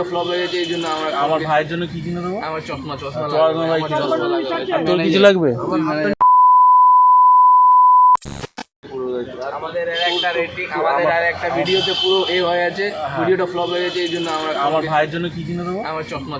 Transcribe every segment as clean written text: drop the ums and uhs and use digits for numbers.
Flop হয়ে গেছে, এই জন্য আমার ভাইয়ের জন্য কি কিনে দেবো? আমার চশমা তোর কিছু লাগবে? আমাদের আর একটা ভিডিওতে পুরো এ হয়ে আছে, ভিডিওটা ফ্লপ হয়ে গেছে, এই জন্য আমার ভাইয়ের জন্য কি কিনে দেবো? আমার চশমা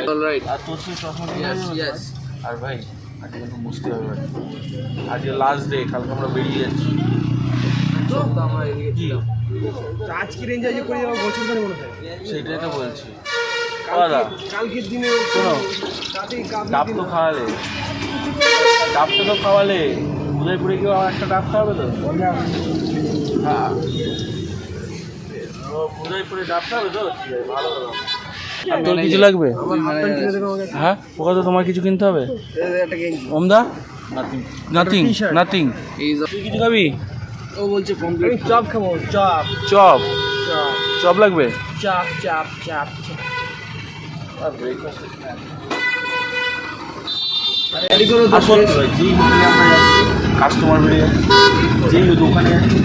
অলরাইট। আর তোর সেই চশমা কিনে দেবো? আর ভাই আজকে কিন্তু বুঝতে হবে, আজকে লাস্ট ডে, কালকে আমরা বেরিয়ে যাচ্ছি। আজকে রেঞ্জ করে যাবো বছর ধরে মনে হয়, সেটাই তো বলছি। কালকের দিনে শোনো, ডাব তো খাওয়ালে, ডাবটা তো খাওয়ালে, উদয়পুরে কেউ আমার একটা ডাব খাওয়াবে তো? হ্যাঁ, উদয়পুরে ডাব খাওয়াবে তো? ভালো হলো। তোর কিছু লাগবে? হ্যাঁ, ওকে তো তোমার কিছু কিনতে হবে। ওমদা নাথিং নাথিং। তুই কিছু খাবি? ও বলছে চপ খাবো, চপ চপ চপ লাগবে? চাপ চাপ চাপ কাস্টমার বেড়ে যাচ্ছে, যেই দোকানে যাচ্ছি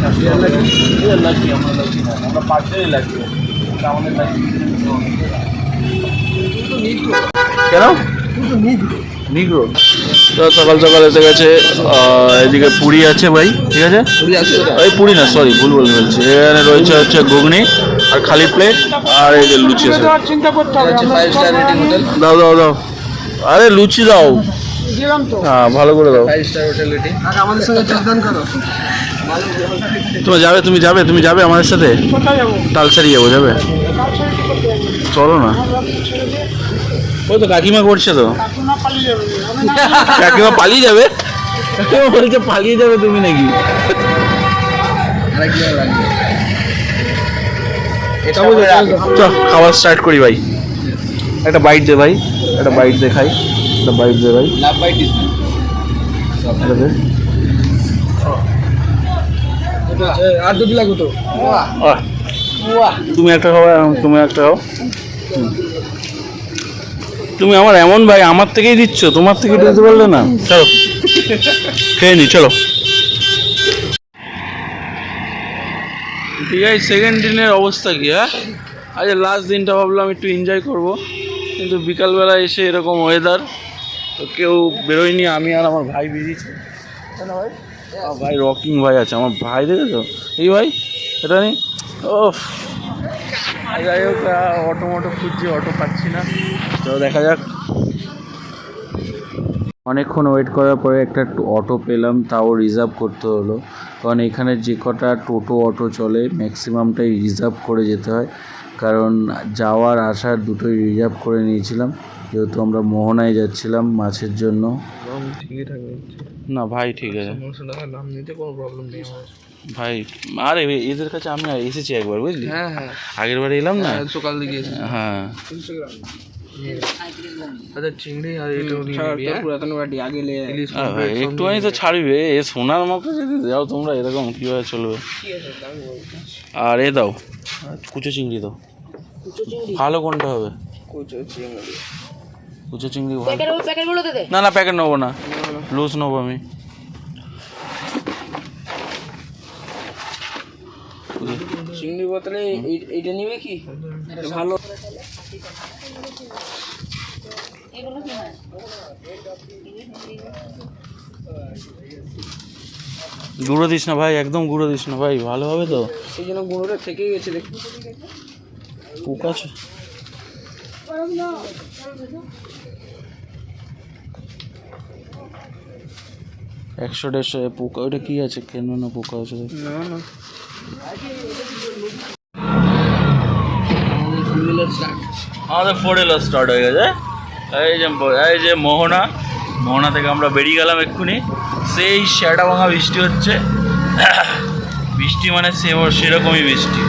লাগছি, আমরা লাগছি না, আমরা পার্সেলই লাগছি, আমাদের লাগছে কেন? নিগ্রো তো সকাল সকাল এসে গেছে। এদিকে পুরি আছে ভাই, ঠিক আছে? ওই পুরি না, সরি ভুল বলে ফেলছি। এখানে রয়েছে হচ্ছে ঘুগনি আর খালি প্লেট, আর এই যে লুচি আছে। দাও দাও দাও, আরে লুচি দাও, হ্যাঁ ভালো করে দাও। 5 স্টার হোটেল রেটিং। আমাদের সঙ্গে যোগদান করো। তুমি যাবে আমাদের সাথে? তালসারি যাবো, যাবে? চলো না, ওই তো কাকিমা করছে তো। কাকিমা পালিয়ে যাবে? বলছে পালিয়ে যাবে তুমি নাকি? খাবার স্টার্ট করি ভাই। একটা বাইট দে ভাই, একটা বাইট দে খাই, একটা বাইট দে ভাই। আর দুটো লাগবে তো। তুমি একটা খাও, তুমি একটা খাও। তুমি আমার এমন ভাই, আমার থেকেই দিচ্ছ, তোমার থেকে দিতে পারলে না? চলো খেয়ে নি, চলো। ঠিক আছে, সেকেন্ড দিনের অবস্থা কি? হ্যাঁ, আজ লাস্ট দিনটা ভাবলাম একটু এনজয় করব, কিন্তু বিকালবেলা এসে এরকম ওয়েদার, তো কেউ বেরোয়নি, আমি আর আমার ভাই বেরিয়েছি। ভাই ভাই রকিং ভাই আছে, আমার ভাই দেখেছো? এই ভাই এটা নেই। ও যাই হোক, অটো খুঁজছি, অটো পাচ্ছি না, তো দেখা যাক। অনেকক্ষণ ওয়েট করার পরে একটা অটো পেলাম, তাও রিজার্ভ করতে হলো, কারণ এখানে যে কটা টোটো অটো চলে ম্যাক্সিমামটাই রিজার্ভ করে যেতে হয়, কারণ যাওয়ার আসার দুটোই রিজার্ভ করে নিয়েছিলাম, যেহেতু আমরা মোহনায় যাচ্ছিলাম মাছের জন্য। ঠিকই থাকবে না ভাই, ঠিক আছে, নাম নিতে কোনো প্রবলেম নেই ভাই। আরে এদের কাছে আমি এসেছি একবার, বুঝলি? হ্যাঁ হ্যাঁ, আগের বার এলাম না, সকাল দিকে এসেছি। হ্যাঁ আচ্ছা, চিংড়ি আর এটা একটুখানি তো ছাড়বে, এ সোনার মতো যদি দাও তোমরা, এরকম কীভাবে চলবে? আর এ দাও, কুচো চিংড়ি দাও। ভালো কোনটা হবে? কুচো চিংড়ি ভালো। না না, প্যাকেট নেবো না, লুজ নেবো আমি। চিংড়ি বোতলে এইটা নিবে কি ভালো? গুঁড়ো দিস না ভাই, একদম গুঁড়ো দিস না ভাই, ভালো হবে তো? সেই জন্য গুঁড়োটা থেকেই গেছে, দেখুন পোকা আছে। একশো 150 পোকা, ওইটা কি আছে? কেন না পোকা আছে? না না, আমাদের 4 হুইলার স্টার্ট হয়ে গেছে। এই যে মোহনা থেকে আমরা বেরিয়ে গেলাম এক্ষুনি। সেই শ্যাটা ভাঙা বৃষ্টি হচ্ছে, বৃষ্টি মানে সেরকমই বৃষ্টি,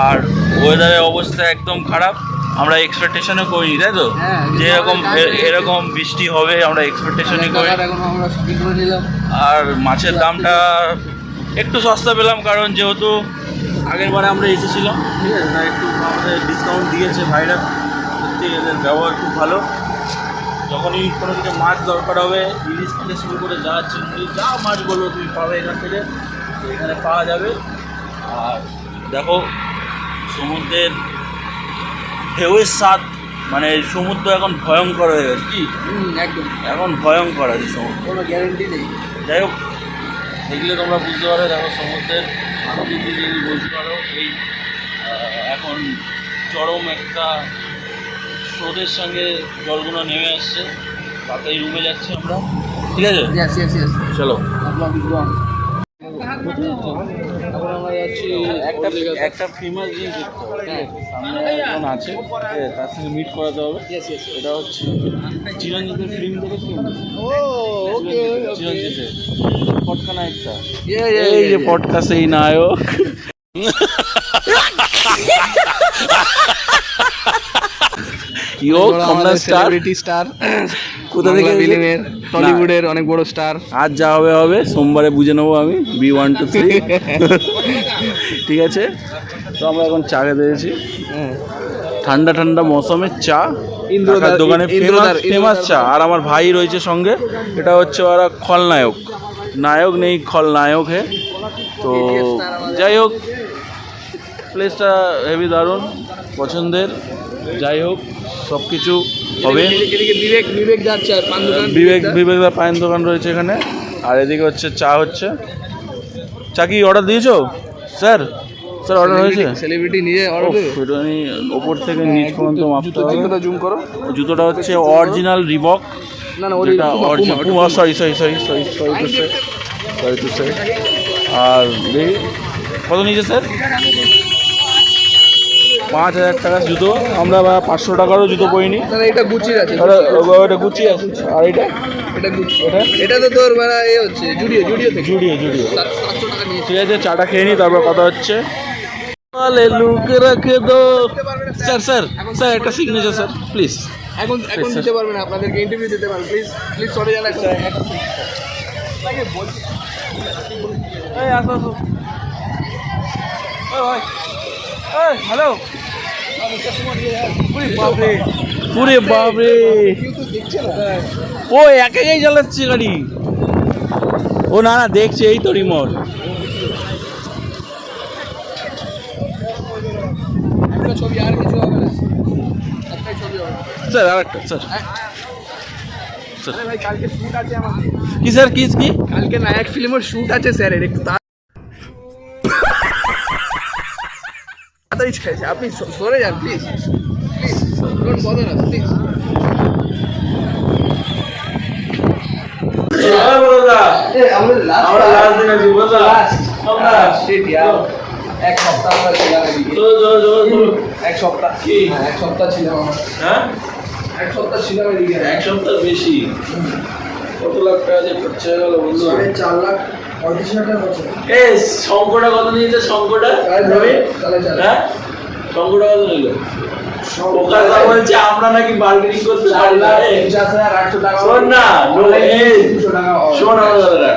আর ওয়েদারের অবস্থা একদম খারাপ। আমরা এক্সপেকটেশনও করিনি, তাই তো, যে এরকম বৃষ্টি হবে, আমরা এক্সপেকটেশনই করি। আর মাছের দামটা একটু সস্তা পেলাম, কারণ যেহেতু আগের বারে আমরা এসেছিলাম, ঠিক আছে, একটু আমাদের ডিসকাউন্ট দিয়েছে ভাইরা, সত্যি এদের ব্যবহার খুব ভালো। যখনই কোনো কিছু মাছ দরকার হবে, ইলিশ থেকে শুরু করে যা চিংড়ি, যা মাছ বলবো তুমি পাবে এখান থেকে, তো এখানে পাওয়া যাবে। আর দেখো সমুদ্রের ঢেউয়ের স্বাদ, মানে সমুদ্র এখন ভয়ঙ্কর হয়ে গেছে কি, একদম এখন ভয়ঙ্কর আছে সমুদ্র, কোনো গ্যারেন্টি নেই। যাই হোক দেখলে তোমরা বুঝতে পারো। দেখো সমুদ্রের প্রকৃতি যদি বলতে পারো এই এখন চরম একটা স্রোতের সঙ্গে জলগুলো নেমে আসছে, তাতেই রুমে যাচ্ছি আমরা, ঠিক আছে ইয়েস ইয়েস ইয়েস। চলো। এখন আমরা যাচ্ছি একটা একটা ফেমাস জিনিস দেখতে হবে, ঠিক আছে? সামনে একজন আছে, ঠিক আছে? তার সঙ্গে মিট করাতে হবে। Yes yes. এটা হচ্ছে চিরঞ্জিতের ফিল্ম দেখেছি, ও ওকে চিরঞ্জিতের পটকা নায়কটা, ইয়ে এই যে পটকা সেই নায়ক। সেলিব্রিটি স্টার, কোথা থেকে ফিল্মের টলিউডের অনেক বড় স্টার। আজ যা হবে হবে, সোমবারে বুঝে নেবো আমি B1 2 3। ঠিক আছে, তো আমরা এখন চা খেতে এসেছি, ঠান্ডা ঠান্ডা মৌসুমের চা, ইন্দ্রদার দোকানে ফেমাস চা। আর আমার ভাই রয়েছে সঙ্গে, এটা হচ্ছে ওরা খলনায়ক, নায়ক নেই খলনায়ক হে। তো যাই হোক প্লেসটা হেভি দারুণ পছন্দের। যাই হোক সব কিছু হবে। বিবেক বিবেক যাচ্ছে আর পান দোকান, বিবেকদা পায়ের দোকান রয়েছে এখানে। আর এদিকে হচ্ছে চা হচ্ছে। চা কি অর্ডার দিয়েছো স্যার? স্যার অর্ডার হয়েছে? সেলিব্রিটি নিজে অর্ডার দেবে। একটুখানি ওপর থেকে নিচ পর্যন্ত মাপতে হবে। জুতোটা জুম করো। জুতোটা হচ্ছে অরিজিনাল রিবক, না না যেটা অরিজিনাল, সরি টু সে। আর দেখি কত নিয়েছে স্যার? 5,000 টাকার জুতো। আমরা 500 টাকারও জুতো পরিনি। না না এটা গুচির আছে। ওটা গুচি আছে। আর এটা এটা গুচি, এটা তো তোর মানে এ হচ্ছে জুডিও থেকে। জুডিও 700 টাকা নিয়েছে। ঠিক আছে, চাটা খেয়ে নিই, তারপর কথা হচ্ছে। আলে লুক রেখে দো স্যার একটা সিগনেচার স্যার প্লিজ। এখন দিতে পারবেন, আপনাদেরকে ইন্টারভিউ দিতে পারবেন, প্লিজ প্লিজ সরে যান এখন। এই আসো ভাই, হ্যালো। পুরে বাপরে, ও একাই চালাচ্ছে গাড়ি। ও না দেখছে, এই তো রিমোট। ছবি আর কিছু হবে না, একটাই ছবি হবে স্যার আরেকটা স্যার। আরে ভাই কালকে শুট আছে আমাদের। কি স্যার কি কালকে নায়ক ফিল্মের শুট আছে স্যার, একটু তাড়াতাড়ি খাইছে। আপনি সরে যান please, please don't bother us please. এক সপ্তাহ ছিলাম আমার। হ্যাঁ এক সপ্তাহ ছিলাম এদিকে। এক সপ্তাহ বেশি। কত লাখ টাকা যে খরচা হয়ে গেল বন্ধু? 4,35,000 টাকা খরচা। এ শঙ্কটা কত নিয়েছে? শঙ্কটা হ্যাঁ, শঙ্কটা কত নিল? ওখানে বলছে আমরা নাকি বার্গেনিং করতে পারি না। 4,50,800 টাকা। শোন না, শোন আমার দাদা,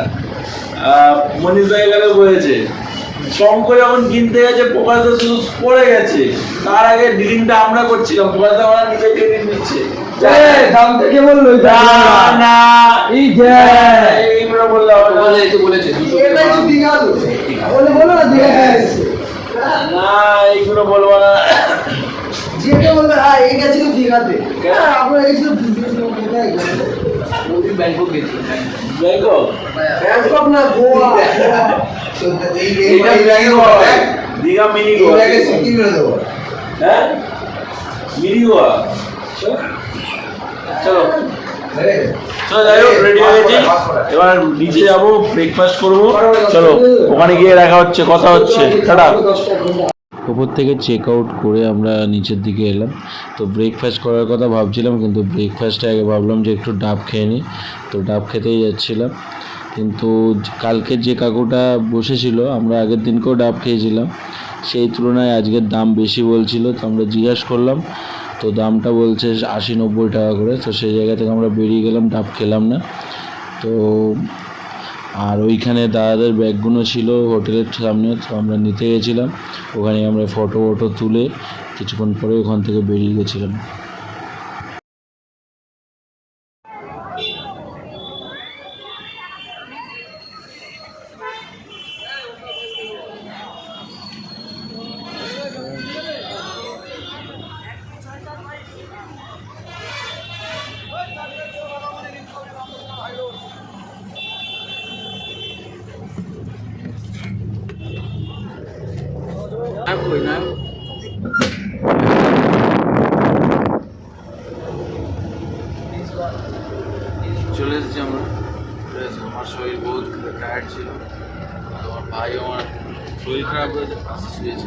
মনীষ ভাই এখানে বলেছে শঙ্ক যখন কিনতে গেছে প্রকাশটা শুধু পড়ে গেছে, তার আগে ডিলিংটা আমরা করছিলাম, প্রকাশটা আমরা নিজে কিনে নিচ্ছে। দাম থেকে বললো না এইগুলো বললে হবে না। বলেছে না এইগুলো বলবো না। ব্যাংকক গেছি। ব্যাংকক না গোয়া। দীঘা মিনি গোয়া। হ্যাঁ মিনি গোয়া। চলো যাই হোক রেডি হয়ে গেছি, এবার নিচে যাবো, ব্রেকফাস্ট করবো। চলো ওখানে গিয়ে দেখা হচ্ছে, কথা হচ্ছে, টাটা। ওপর থেকে চেক আউট করে আমরা নিচের দিকে এলাম। তো ব্রেকফাস্ট করার কথা ভাবছিলাম, কিন্তু ব্রেকফাস্টে আগে ভাবলাম যে একটু ডাব খেয়ে নিই, তো ডাব খেতেই যাচ্ছিলাম। কিন্তু কালকের যে কাকুটা বসেছিল, আমরা আগের দিনকেও ডাব খেয়েছিলাম, সেই তুলনায় আজকের দাম বেশি বলছিল। তো আমরা জিজ্ঞাসা করলাম, তো দামটা বলছে 80-90 টাকা করে। তো সেই জায়গা থেকে আমরা বেরিয়ে গেলাম, ডাব খেলাম না। তো আর ওইখানে দাদাদের ব্যাগগুলো ছিল হোটেলের সামনে, তো আমরা নিতে গেছিলাম। ওখানে আমরা ফটো তুলে কিছুক্ষণ পরে ওখান থেকে বেরিয়ে গেছিলাম। চলে এসেছি আমরা, আমার শরীর বহুত টায়ার্ড ছিল, আমার ভাই আমার শরীর খারাপ হয়েছে, পাশে শুয়েছে।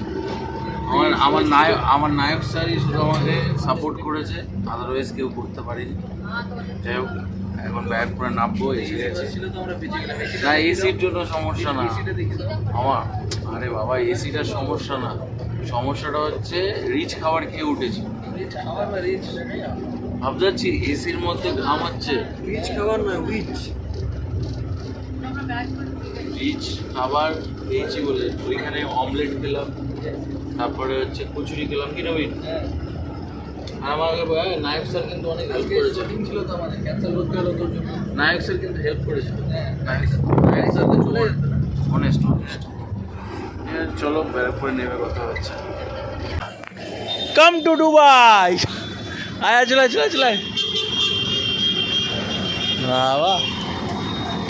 আমার নায়ক স্যারই শুধু আমাকে সাপোর্ট করেছে, আদারওয়াইজ কেউ করতে পারিনি। যাই হোক, এখন ব্যাগ করে নামবো, এসে গেছে। না, এসির জন্য সমস্যা না আমার, আরে বাবা এসিটার সমস্যা না, সমস্যাটা হচ্ছে রিচ খাবার খেয়ে উঠেছি। ভাবছি এসির মধ্যে ঘাম হচ্ছে, রিচ খাবার না, রিচ খাবার খেয়েছি বলে ওইখানে অমলেট খেলাম, তারপরে হচ্ছে কচুরি খেলাম, কি নবীন? আর আমাকে নায়ক স্যার কিন্তু অনেক হেল্প করেছে, ছিল তো আমাদের ক্যান্সেল করতে হলো তোর জন্য। নায়ক স্যার কিন্তু হেল্প করেছে, নায়ক স্যার তো চলে যেত না। অনেস্ট। চলো ব্যাগ করে নেমে কথা হচ্ছে। কাম টু দুবাই, আয়া চলে বাবা,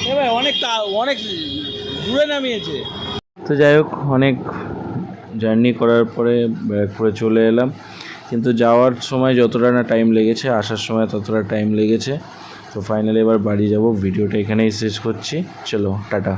এ ভাই অনেক দূরে নামিয়েছে। তো যাই হোক, অনেক জার্নি করার পরে ব্যাক করে চলে এলাম, কিন্তু যাওয়ার সময় যতটা না টাইম লেগেছে, আসার সময় ততটা টাইম লেগেছে। তো ফাইনালি এবার বাড়ি যাব। ভিডিওটা এখানেই শেষ করছি, চলো টাটা।